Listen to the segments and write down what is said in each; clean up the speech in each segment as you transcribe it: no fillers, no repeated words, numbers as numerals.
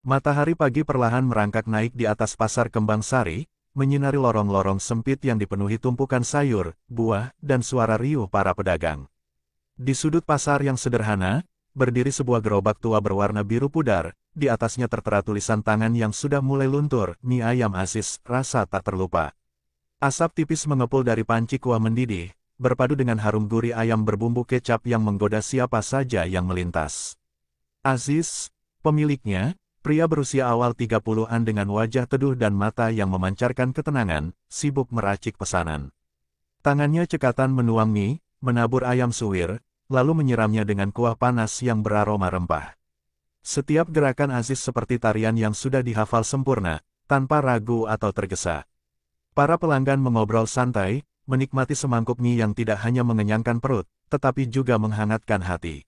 Matahari pagi perlahan merangkak naik di atas pasar Kembang Sari, menyinari lorong-lorong sempit yang dipenuhi tumpukan sayur, buah, dan suara riuh para pedagang. Di sudut pasar yang sederhana, berdiri sebuah gerobak tua berwarna biru pudar, di atasnya tertera tulisan tangan yang sudah mulai luntur, mie ayam Aziz, rasa tak terlupa. Asap tipis mengepul dari panci kuah mendidih, berpadu dengan harum gurih ayam berbumbu kecap yang menggoda siapa saja yang melintas. Aziz, pemiliknya, pria berusia awal 30-an dengan wajah teduh dan mata yang memancarkan ketenangan, sibuk meracik pesanan. Tangannya cekatan menuang mie, menabur ayam suwir, lalu menyiramnya dengan kuah panas yang beraroma rempah. Setiap gerakan Aziz seperti tarian yang sudah dihafal sempurna, tanpa ragu atau tergesa. Para pelanggan mengobrol santai, menikmati semangkuk mie yang tidak hanya mengenyangkan perut, tetapi juga menghangatkan hati.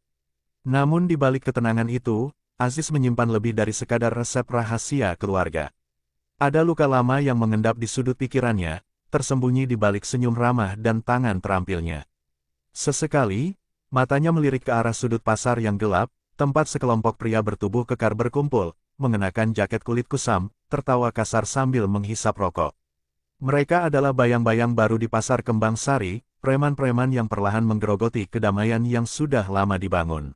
Namun di balik ketenangan itu, Aziz menyimpan lebih dari sekadar resep rahasia keluarga. Ada luka lama yang mengendap di sudut pikirannya, tersembunyi di balik senyum ramah dan tangan terampilnya. Sesekali, matanya melirik ke arah sudut pasar yang gelap, tempat sekelompok pria bertubuh kekar berkumpul, mengenakan jaket kulit kusam, tertawa kasar sambil menghisap rokok. Mereka adalah bayang-bayang baru di pasar Kembang Sari, preman-preman yang perlahan menggerogoti kedamaian yang sudah lama dibangun.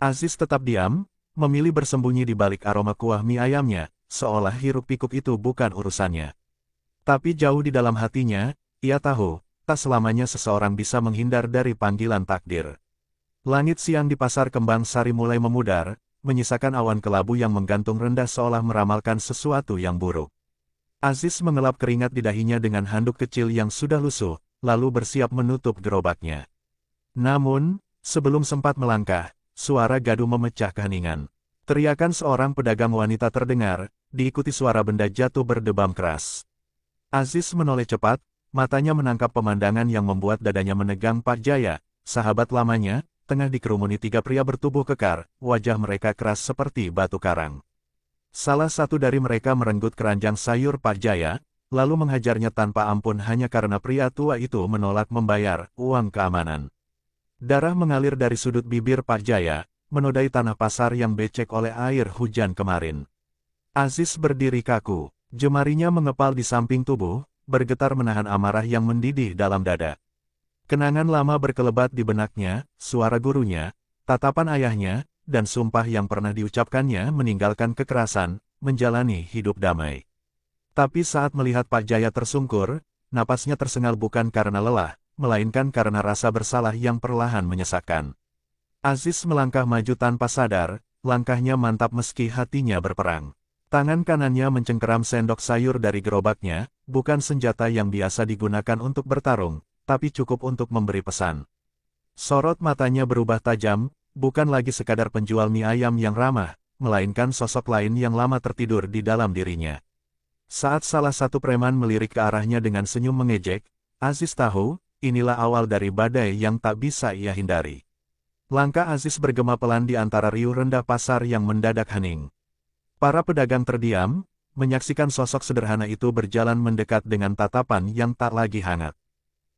Aziz tetap diam, memilih bersembunyi di balik aroma kuah mie ayamnya, seolah hiruk-pikuk itu bukan urusannya. Tapi jauh di dalam hatinya, ia tahu, tak selamanya seseorang bisa menghindar dari panggilan takdir. Langit siang di pasar Kembang Sari mulai memudar, menyisakan awan kelabu yang menggantung rendah seolah meramalkan sesuatu yang buruk. Aziz mengelap keringat di dahinya dengan handuk kecil yang sudah lusuh, lalu bersiap menutup gerobaknya. Namun, sebelum sempat melangkah, suara gaduh memecah keheningan. Teriakan seorang pedagang wanita terdengar, diikuti suara benda jatuh berdebam keras. Aziz menoleh cepat, matanya menangkap pemandangan yang membuat dadanya menegang. Pak Jaya, sahabat lamanya, tengah dikerumuni tiga pria bertubuh kekar, wajah mereka keras seperti batu karang. Salah satu dari mereka merenggut keranjang sayur Pak Jaya, lalu menghajarnya tanpa ampun hanya karena pria tua itu menolak membayar uang keamanan. Darah mengalir dari sudut bibir Pak Jaya, menodai tanah pasar yang becek oleh air hujan kemarin. Aziz berdiri kaku, jemarinya mengepal di samping tubuh, bergetar menahan amarah yang mendidih dalam dada. Kenangan lama berkelebat di benaknya, suara gurunya, tatapan ayahnya, dan sumpah yang pernah diucapkannya meninggalkan kekerasan, menjalani hidup damai. Tapi saat melihat Pak Jaya tersungkur, napasnya tersengal bukan karena lelah, melainkan karena rasa bersalah yang perlahan menyesakkan. Aziz melangkah maju tanpa sadar, langkahnya mantap meski hatinya berperang. Tangan kanannya mencengkeram sendok sayur dari gerobaknya, bukan senjata yang biasa digunakan untuk bertarung, tapi cukup untuk memberi pesan. Sorot matanya berubah tajam, bukan lagi sekadar penjual mie ayam yang ramah, melainkan sosok lain yang lama tertidur di dalam dirinya. Saat salah satu preman melirik ke arahnya dengan senyum mengejek, Aziz tahu, inilah awal dari badai yang tak bisa ia hindari. Langkah Aziz bergema pelan di antara riuh rendah pasar yang mendadak hening. Para pedagang terdiam, menyaksikan sosok sederhana itu berjalan mendekat dengan tatapan yang tak lagi hangat.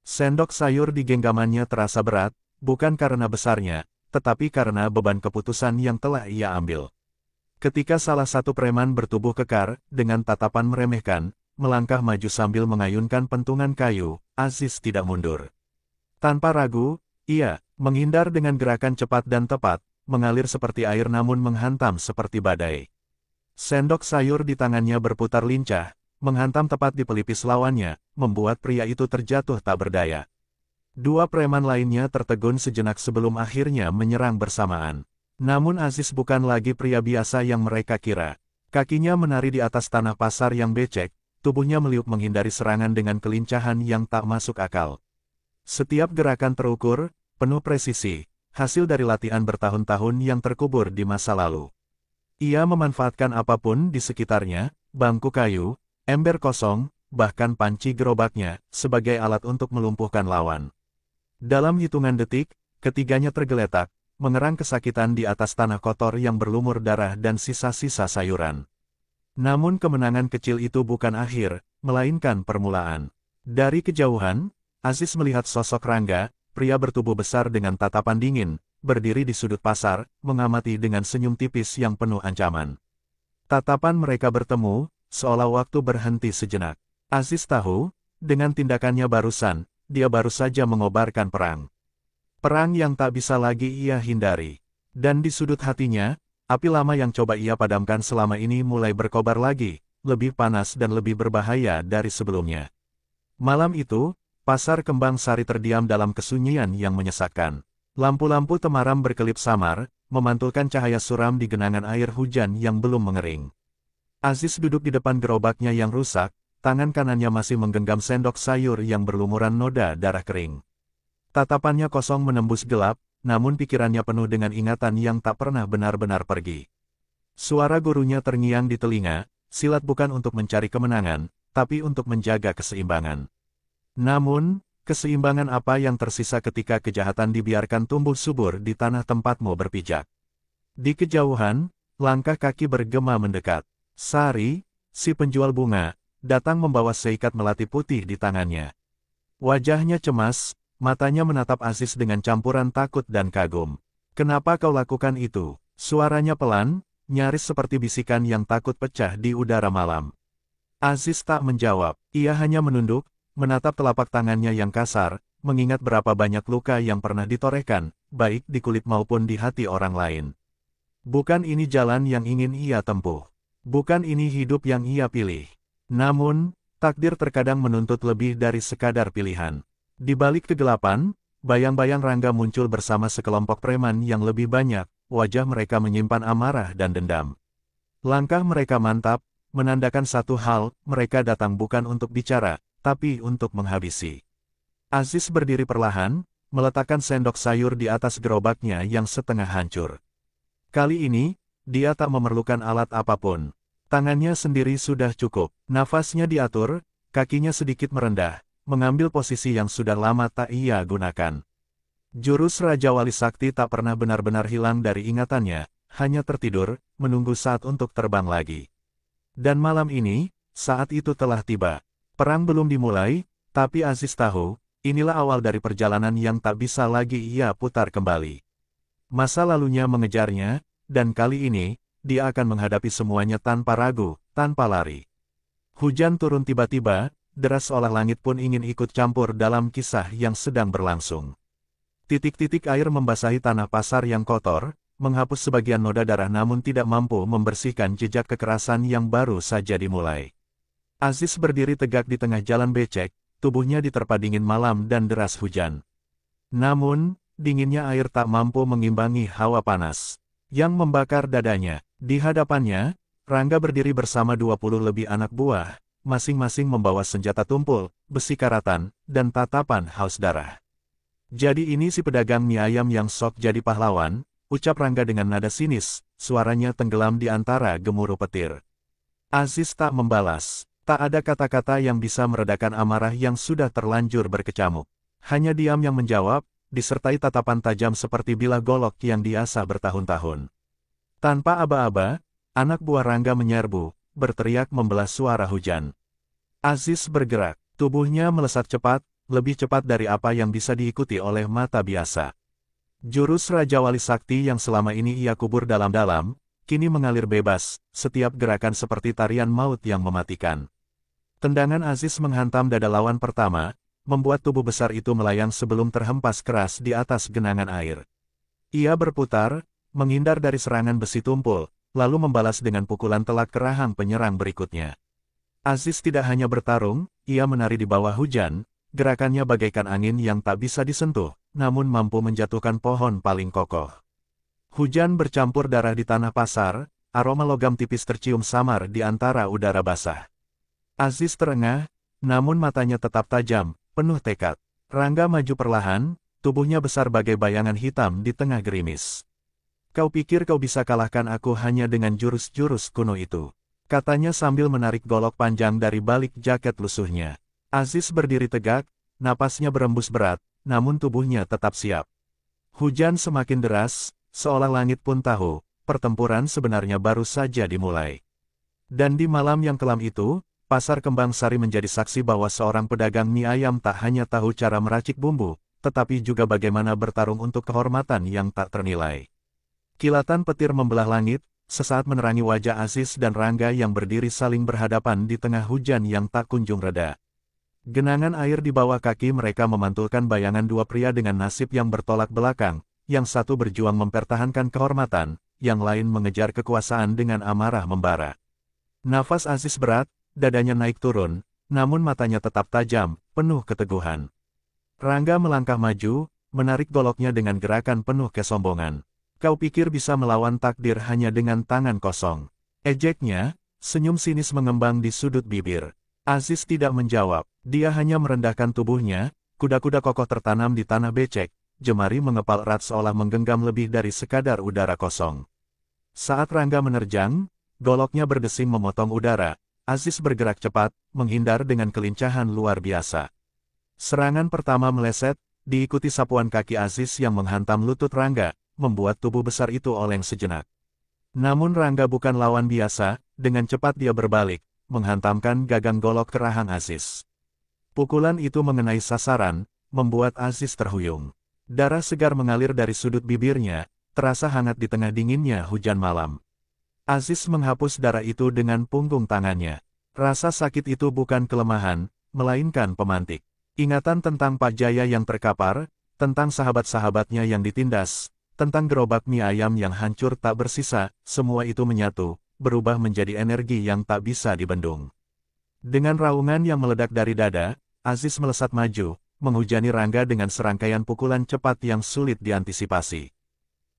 Sendok sayur di genggamannya terasa berat, bukan karena besarnya, tetapi karena beban keputusan yang telah ia ambil. Ketika salah satu preman bertubuh kekar, dengan tatapan meremehkan, melangkah maju sambil mengayunkan pentungan kayu, Aziz tidak mundur. Tanpa ragu, ia menghindar dengan gerakan cepat dan tepat, mengalir seperti air namun menghantam seperti badai. Sendok sayur di tangannya berputar lincah, menghantam tepat di pelipis lawannya, membuat pria itu terjatuh tak berdaya. Dua preman lainnya tertegun sejenak sebelum akhirnya menyerang bersamaan. Namun Aziz bukan lagi pria biasa yang mereka kira. Kakinya menari di atas tanah pasar yang becek, tubuhnya meliuk menghindari serangan dengan kelincahan yang tak masuk akal. Setiap gerakan terukur, penuh presisi, hasil dari latihan bertahun-tahun yang terkubur di masa lalu. Ia memanfaatkan apapun di sekitarnya, bangku kayu, ember kosong, bahkan panci gerobaknya, sebagai alat untuk melumpuhkan lawan. Dalam hitungan detik, ketiganya tergeletak, mengerang kesakitan di atas tanah kotor yang berlumur darah dan sisa-sisa sayuran. Namun kemenangan kecil itu bukan akhir, melainkan permulaan. Dari kejauhan, Aziz melihat sosok Rangga, pria bertubuh besar dengan tatapan dingin, berdiri di sudut pasar, mengamati dengan senyum tipis yang penuh ancaman. Tatapan mereka bertemu, seolah waktu berhenti sejenak. Aziz tahu, dengan tindakannya barusan, dia baru saja mengobarkan perang. Perang yang tak bisa lagi ia hindari. Dan di sudut hatinya, api lama yang coba ia padamkan selama ini mulai berkobar lagi, lebih panas dan lebih berbahaya dari sebelumnya. Malam itu, pasar Kembang Sari terdiam dalam kesunyian yang menyesakkan. Lampu-lampu temaram berkelip samar, memantulkan cahaya suram di genangan air hujan yang belum mengering. Aziz duduk di depan gerobaknya yang rusak, tangan kanannya masih menggenggam sendok sayur yang berlumuran noda darah kering. Tatapannya kosong menembus gelap, namun pikirannya penuh dengan ingatan yang tak pernah benar-benar pergi. Suara gurunya terngiang di telinga, silat bukan untuk mencari kemenangan, tapi untuk menjaga keseimbangan. Namun, keseimbangan apa yang tersisa ketika kejahatan dibiarkan tumbuh subur di tanah tempatmu berpijak? Di kejauhan, langkah kaki bergema mendekat. Sari, si penjual bunga, datang membawa seikat melati putih di tangannya. Wajahnya cemas, matanya menatap Aziz dengan campuran takut dan kagum. "Kenapa kau lakukan itu?" Suaranya pelan, nyaris seperti bisikan yang takut pecah di udara malam. Aziz tak menjawab, ia hanya menunduk, menatap telapak tangannya yang kasar, mengingat berapa banyak luka yang pernah ditorehkan, baik di kulit maupun di hati orang lain. Bukan ini jalan yang ingin ia tempuh. Bukan ini hidup yang ia pilih. Namun, takdir terkadang menuntut lebih dari sekadar pilihan. Di balik kegelapan, bayang-bayang Rangga muncul bersama sekelompok preman yang lebih banyak, wajah mereka menyimpan amarah dan dendam. Langkah mereka mantap, menandakan satu hal, mereka datang bukan untuk bicara, tapi untuk menghabisi. Aziz berdiri perlahan, meletakkan sendok sayur di atas gerobaknya yang setengah hancur. Kali ini, dia tak memerlukan alat apapun. Tangannya sendiri sudah cukup, nafasnya diatur, kakinya sedikit merendah, mengambil posisi yang sudah lama tak ia gunakan. Jurus Raja Wali Sakti tak pernah benar-benar hilang dari ingatannya, hanya tertidur, menunggu saat untuk terbang lagi. Dan malam ini, saat itu telah tiba. Perang belum dimulai, tapi Aziz tahu, inilah awal dari perjalanan yang tak bisa lagi ia putar kembali. Masa lalunya mengejarnya, dan kali ini, dia akan menghadapi semuanya tanpa ragu, tanpa lari. Hujan turun tiba-tiba, deras seolah langit pun ingin ikut campur dalam kisah yang sedang berlangsung. Titik-titik air membasahi tanah pasar yang kotor, menghapus sebagian noda darah namun tidak mampu membersihkan jejak kekerasan yang baru saja dimulai. Aziz berdiri tegak di tengah jalan becek, tubuhnya diterpa dingin malam dan deras hujan. Namun, dinginnya air tak mampu mengimbangi hawa panas yang membakar dadanya. Di hadapannya, Rangga berdiri bersama 20 lebih anak buah, masing-masing membawa senjata tumpul, besi karatan, dan tatapan haus darah. "Jadi ini si pedagang mie ayam yang sok jadi pahlawan," ucap Rangga dengan nada sinis, suaranya tenggelam di antara gemuruh petir. Aziz tak membalas, tak ada kata-kata yang bisa meredakan amarah yang sudah terlanjur berkecamuk. Hanya diam yang menjawab, disertai tatapan tajam seperti bilah golok yang diasah bertahun-tahun. Tanpa aba-aba, anak buah Rangga menyerbu, berteriak membelah suara hujan. Aziz bergerak, tubuhnya melesat cepat, lebih cepat dari apa yang bisa diikuti oleh mata biasa. Jurus Raja Wali Sakti yang selama ini ia kubur dalam-dalam, kini mengalir bebas, setiap gerakan seperti tarian maut yang mematikan. Tendangan Aziz menghantam dada lawan pertama, membuat tubuh besar itu melayang sebelum terhempas keras di atas genangan air. Ia berputar, menghindar dari serangan besi tumpul, lalu membalas dengan pukulan telak ke rahang penyerang berikutnya. Aziz tidak hanya bertarung, ia menari di bawah hujan, gerakannya bagaikan angin yang tak bisa disentuh, namun mampu menjatuhkan pohon paling kokoh. Hujan bercampur darah di tanah pasar, aroma logam tipis tercium samar di antara udara basah. Aziz terengah, namun matanya tetap tajam, penuh tekad. Rangga maju perlahan, tubuhnya besar bagai bayangan hitam di tengah gerimis. "Kau pikir kau bisa kalahkan aku hanya dengan jurus-jurus kuno itu?" katanya sambil menarik golok panjang dari balik jaket lusuhnya. Aziz berdiri tegak, napasnya berembus berat, namun tubuhnya tetap siap. Hujan semakin deras, seolah langit pun tahu, pertempuran sebenarnya baru saja dimulai. Dan di malam yang kelam itu, Pasar Kembang Sari menjadi saksi bahwa seorang pedagang mie ayam tak hanya tahu cara meracik bumbu, tetapi juga bagaimana bertarung untuk kehormatan yang tak ternilai. Kilatan petir membelah langit, sesaat menerangi wajah Aziz dan Rangga yang berdiri saling berhadapan di tengah hujan yang tak kunjung reda. Genangan air di bawah kaki mereka memantulkan bayangan dua pria dengan nasib yang bertolak belakang, yang satu berjuang mempertahankan kehormatan, yang lain mengejar kekuasaan dengan amarah membara. Nafas Aziz berat, dadanya naik turun, namun matanya tetap tajam, penuh keteguhan. Rangga melangkah maju, menarik goloknya dengan gerakan penuh kesombongan. Kau pikir bisa melawan takdir hanya dengan tangan kosong? Ejeknya, senyum sinis mengembang di sudut bibir. Aziz tidak menjawab, dia hanya merendahkan tubuhnya, kuda-kuda kokoh tertanam di tanah becek, jemari mengepal erat seolah menggenggam lebih dari sekadar udara kosong. Saat Rangga menerjang, goloknya berdesing memotong udara, Aziz bergerak cepat, menghindar dengan kelincahan luar biasa. Serangan pertama meleset, diikuti sapuan kaki Aziz yang menghantam lutut Rangga, membuat tubuh besar itu oleng sejenak. Namun Rangga bukan lawan biasa, dengan cepat dia berbalik, menghantamkan gagang golok ke rahang Aziz. Pukulan itu mengenai sasaran, membuat Aziz terhuyung. Darah segar mengalir dari sudut bibirnya, terasa hangat di tengah dinginnya hujan malam. Aziz menghapus darah itu dengan punggung tangannya. Rasa sakit itu bukan kelemahan, melainkan pemantik. Ingatan tentang Pak Jaya yang terkapar, tentang sahabat-sahabatnya yang ditindas, tentang gerobak mie ayam yang hancur tak bersisa, semua itu menyatu, berubah menjadi energi yang tak bisa dibendung. Dengan raungan yang meledak dari dada, Aziz melesat maju, menghujani Rangga dengan serangkaian pukulan cepat yang sulit diantisipasi.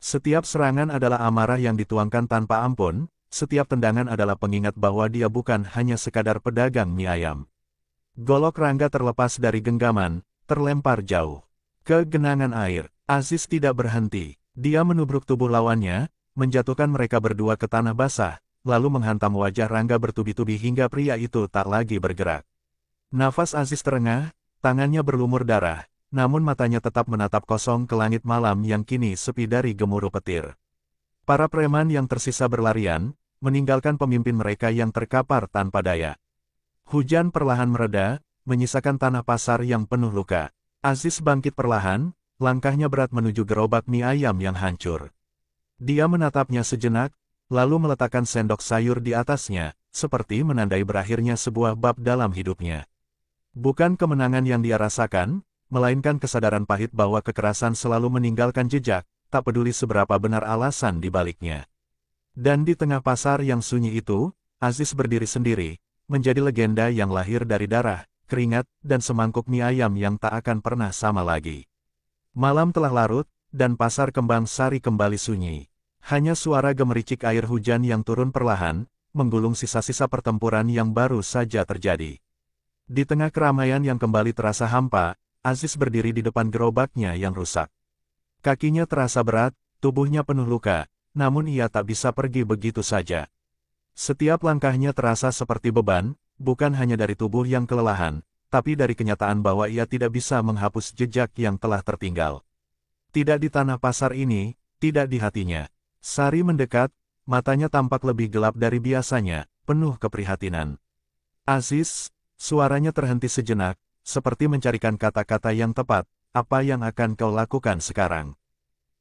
Setiap serangan adalah amarah yang dituangkan tanpa ampun, setiap tendangan adalah pengingat bahwa dia bukan hanya sekadar pedagang mie ayam. Golok Rangga terlepas dari genggaman, terlempar jauh ke genangan air. Aziz tidak berhenti, dia menubruk tubuh lawannya, menjatuhkan mereka berdua ke tanah basah, lalu menghantam wajah Rangga bertubi-tubi hingga pria itu tak lagi bergerak. Nafas Aziz terengah, tangannya berlumur darah, namun matanya tetap menatap kosong ke langit malam yang kini sepi dari gemuruh petir. Para preman yang tersisa berlarian, meninggalkan pemimpin mereka yang terkapar tanpa daya. Hujan perlahan mereda, menyisakan tanah pasar yang penuh luka. Aziz bangkit perlahan, langkahnya berat menuju gerobak mie ayam yang hancur. Dia menatapnya sejenak, lalu meletakkan sendok sayur di atasnya, seperti menandai berakhirnya sebuah bab dalam hidupnya. Bukan kemenangan yang dia rasakan, melainkan kesadaran pahit bahwa kekerasan selalu meninggalkan jejak, tak peduli seberapa benar alasan di baliknya. Dan di tengah pasar yang sunyi itu, Aziz berdiri sendiri, menjadi legenda yang lahir dari darah, keringat, dan semangkuk mie ayam yang tak akan pernah sama lagi. Malam telah larut, dan pasar Kembang Sari kembali sunyi. Hanya suara gemericik air hujan yang turun perlahan, menggulung sisa-sisa pertempuran yang baru saja terjadi. Di tengah keramaian yang kembali terasa hampa, Aziz berdiri di depan gerobaknya yang rusak. Kakinya terasa berat, tubuhnya penuh luka, namun ia tak bisa pergi begitu saja. Setiap langkahnya terasa seperti beban, bukan hanya dari tubuh yang kelelahan, tapi dari kenyataan bahwa ia tidak bisa menghapus jejak yang telah tertinggal. Tidak di tanah pasar ini, tidak di hatinya. Sari mendekat, matanya tampak lebih gelap dari biasanya, penuh keprihatinan. Aziz, suaranya terhenti sejenak, seperti mencarikan kata-kata yang tepat, apa yang akan kau lakukan sekarang?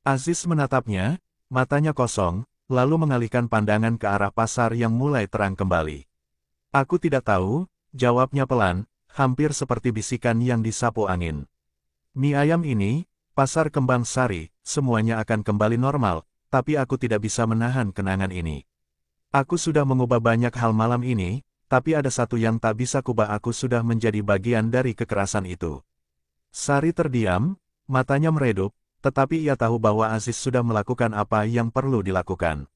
Aziz menatapnya, matanya kosong, lalu mengalihkan pandangan ke arah pasar yang mulai terang kembali. Aku tidak tahu, jawabnya pelan, hampir seperti bisikan yang disapu angin. Mie ayam ini, pasar Kembang Sari, semuanya akan kembali normal, tapi aku tidak bisa menahan kenangan ini. Aku sudah mengubah banyak hal malam ini, tapi ada satu yang tak bisa kubah, aku sudah menjadi bagian dari kekerasan itu. Sari terdiam, matanya meredup, tetapi ia tahu bahwa Aziz sudah melakukan apa yang perlu dilakukan.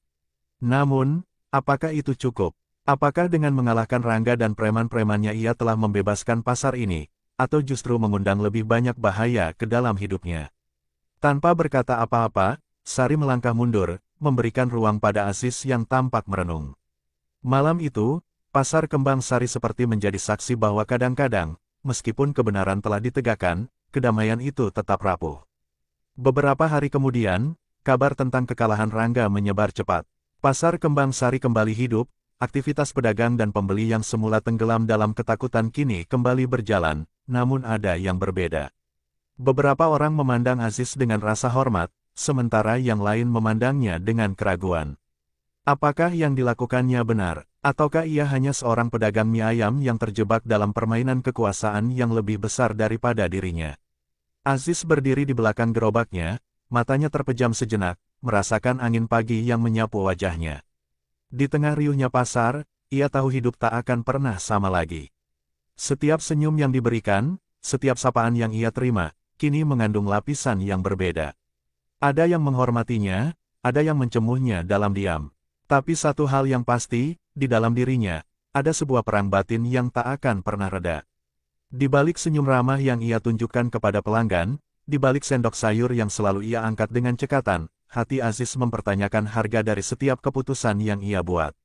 Namun, apakah itu cukup? Apakah dengan mengalahkan Rangga dan preman-premannya ia telah membebaskan pasar ini, atau justru mengundang lebih banyak bahaya ke dalam hidupnya? Tanpa berkata apa-apa, Sari melangkah mundur, memberikan ruang pada Aziz yang tampak merenung. Malam itu, pasar Kembang Sari seperti menjadi saksi bahwa kadang-kadang, meskipun kebenaran telah ditegakkan, kedamaian itu tetap rapuh. Beberapa hari kemudian, kabar tentang kekalahan Rangga menyebar cepat. Pasar Kembang Sari kembali hidup, aktivitas pedagang dan pembeli yang semula tenggelam dalam ketakutan kini kembali berjalan, namun ada yang berbeda. Beberapa orang memandang Aziz dengan rasa hormat, sementara yang lain memandangnya dengan keraguan. Apakah yang dilakukannya benar, ataukah ia hanya seorang pedagang mie ayam yang terjebak dalam permainan kekuasaan yang lebih besar daripada dirinya? Aziz berdiri di belakang gerobaknya, matanya terpejam sejenak, merasakan angin pagi yang menyapu wajahnya. Di tengah riuhnya pasar, ia tahu hidup tak akan pernah sama lagi. Setiap senyum yang diberikan, setiap sapaan yang ia terima, kini mengandung lapisan yang berbeda. Ada yang menghormatinya, ada yang mencemuhnya dalam diam. Tapi satu hal yang pasti, di dalam dirinya, ada sebuah perang batin yang tak akan pernah reda. Di balik senyum ramah yang ia tunjukkan kepada pelanggan, di balik sendok sayur yang selalu ia angkat dengan cekatan, hati Aziz mempertanyakan harga dari setiap keputusan yang ia buat.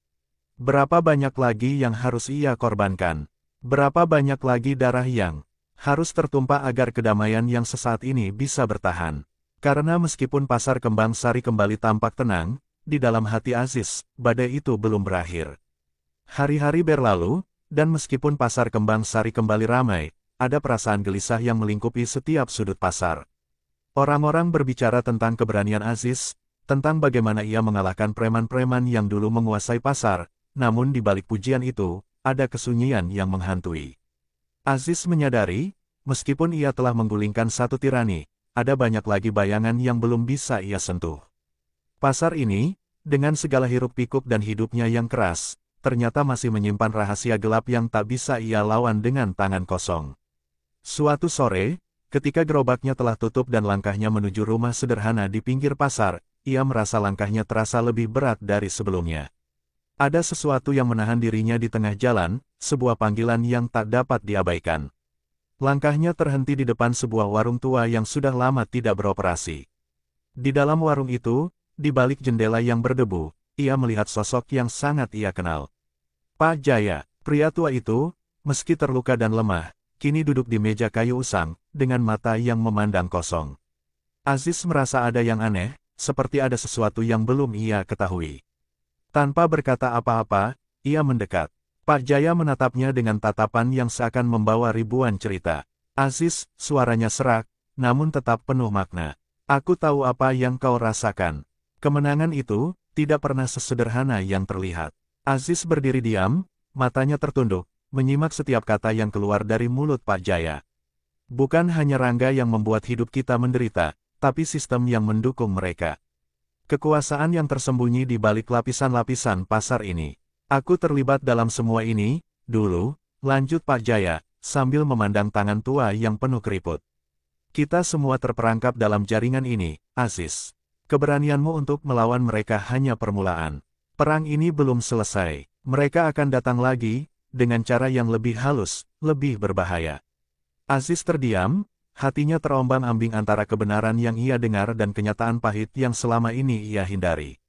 Berapa banyak lagi yang harus ia korbankan? Berapa banyak lagi darah yang harus tertumpah agar kedamaian yang sesaat ini bisa bertahan? Karena meskipun pasar Kembang Sari kembali tampak tenang, di dalam hati Aziz, badai itu belum berakhir. Hari-hari berlalu, dan meskipun pasar Kembang Sari kembali ramai, ada perasaan gelisah yang melingkupi setiap sudut pasar. Orang-orang berbicara tentang keberanian Aziz, tentang bagaimana ia mengalahkan preman-preman yang dulu menguasai pasar, namun di balik pujian itu, ada kesunyian yang menghantui. Aziz menyadari, meskipun ia telah menggulingkan satu tirani, ada banyak lagi bayangan yang belum bisa ia sentuh. Pasar ini, dengan segala hiruk-pikuk dan hidupnya yang keras, ternyata masih menyimpan rahasia gelap yang tak bisa ia lawan dengan tangan kosong. Suatu sore, ketika gerobaknya telah tutup dan langkahnya menuju rumah sederhana di pinggir pasar, ia merasa langkahnya terasa lebih berat dari sebelumnya. Ada sesuatu yang menahan dirinya di tengah jalan, sebuah panggilan yang tak dapat diabaikan. Langkahnya terhenti di depan sebuah warung tua yang sudah lama tidak beroperasi. Di dalam warung itu, di balik jendela yang berdebu, ia melihat sosok yang sangat ia kenal. Pak Jaya, pria tua itu, meski terluka dan lemah, kini duduk di meja kayu usang, dengan mata yang memandang kosong. Aziz merasa ada yang aneh, seperti ada sesuatu yang belum ia ketahui. Tanpa berkata apa-apa, ia mendekat. Pak Jaya menatapnya dengan tatapan yang seakan membawa ribuan cerita. Aziz, suaranya serak, namun tetap penuh makna. Aku tahu apa yang kau rasakan. Kemenangan itu, tidak pernah sesederhana yang terlihat. Aziz berdiri diam, matanya tertunduk, menyimak setiap kata yang keluar dari mulut Pak Jaya. Bukan hanya Rangga yang membuat hidup kita menderita, tapi sistem yang mendukung mereka. Kekuasaan yang tersembunyi di balik lapisan-lapisan pasar ini. Aku terlibat dalam semua ini, dulu, lanjut Pak Jaya, sambil memandang tangan tua yang penuh keriput. Kita semua terperangkap dalam jaringan ini, Aziz. Keberanianmu untuk melawan mereka hanya permulaan. Perang ini belum selesai. Mereka akan datang lagi, dengan cara yang lebih halus, lebih berbahaya. Aziz terdiam. Hatinya terombang-ambing antara kebenaran yang ia dengar dan kenyataan pahit yang selama ini ia hindari.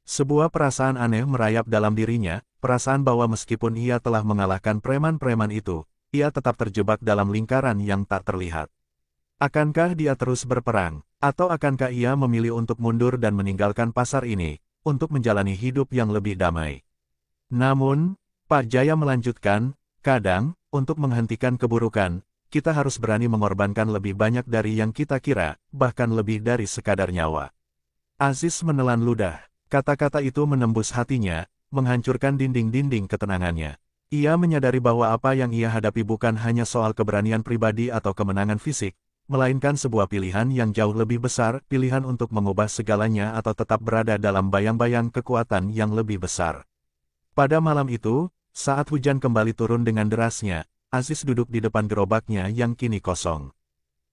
Sebuah perasaan aneh merayap dalam dirinya, perasaan bahwa meskipun ia telah mengalahkan preman-preman itu, ia tetap terjebak dalam lingkaran yang tak terlihat. Akankah dia terus berperang, atau akankah ia memilih untuk mundur dan meninggalkan pasar ini, untuk menjalani hidup yang lebih damai? Namun, Pak Jaya melanjutkan, kadang, untuk menghentikan keburukan, kita harus berani mengorbankan lebih banyak dari yang kita kira, bahkan lebih dari sekadar nyawa. Aziz menelan ludah. Kata-kata itu menembus hatinya, menghancurkan dinding-dinding ketenangannya. Ia menyadari bahwa apa yang ia hadapi bukan hanya soal keberanian pribadi atau kemenangan fisik, melainkan sebuah pilihan yang jauh lebih besar, pilihan untuk mengubah segalanya atau tetap berada dalam bayang-bayang kekuatan yang lebih besar. Pada malam itu, saat hujan kembali turun dengan derasnya, Aziz duduk di depan gerobaknya yang kini kosong.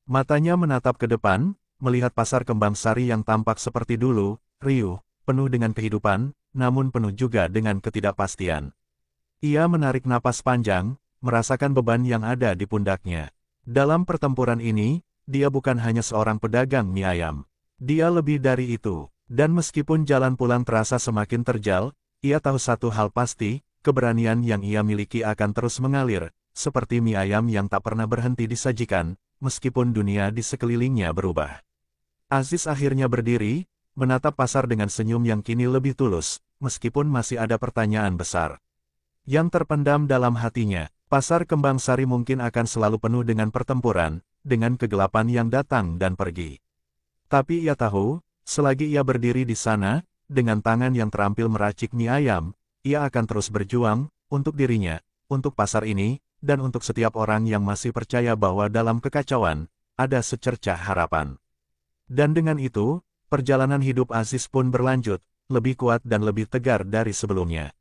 Matanya menatap ke depan, melihat pasar Kembang Sari yang tampak seperti dulu, riuh, penuh dengan kehidupan, namun penuh juga dengan ketidakpastian. Ia menarik napas panjang, merasakan beban yang ada di pundaknya. Dalam pertempuran ini, dia bukan hanya seorang pedagang mie ayam. Dia lebih dari itu, dan meskipun jalan pulang terasa semakin terjal, ia tahu satu hal pasti, keberanian yang ia miliki akan terus mengalir, seperti mie ayam yang tak pernah berhenti disajikan, meskipun dunia di sekelilingnya berubah. Aziz akhirnya berdiri, menatap pasar dengan senyum yang kini lebih tulus, meskipun masih ada pertanyaan besar yang terpendam dalam hatinya. Pasar Kembang Sari mungkin akan selalu penuh dengan pertempuran, dengan kegelapan yang datang dan pergi. Tapi ia tahu, selagi ia berdiri di sana, dengan tangan yang terampil meracik mie ayam, ia akan terus berjuang, untuk dirinya, untuk pasar ini, dan untuk setiap orang yang masih percaya bahwa dalam kekacauan, ada secercah harapan. Dan dengan itu, perjalanan hidup Aziz pun berlanjut, lebih kuat dan lebih tegar dari sebelumnya.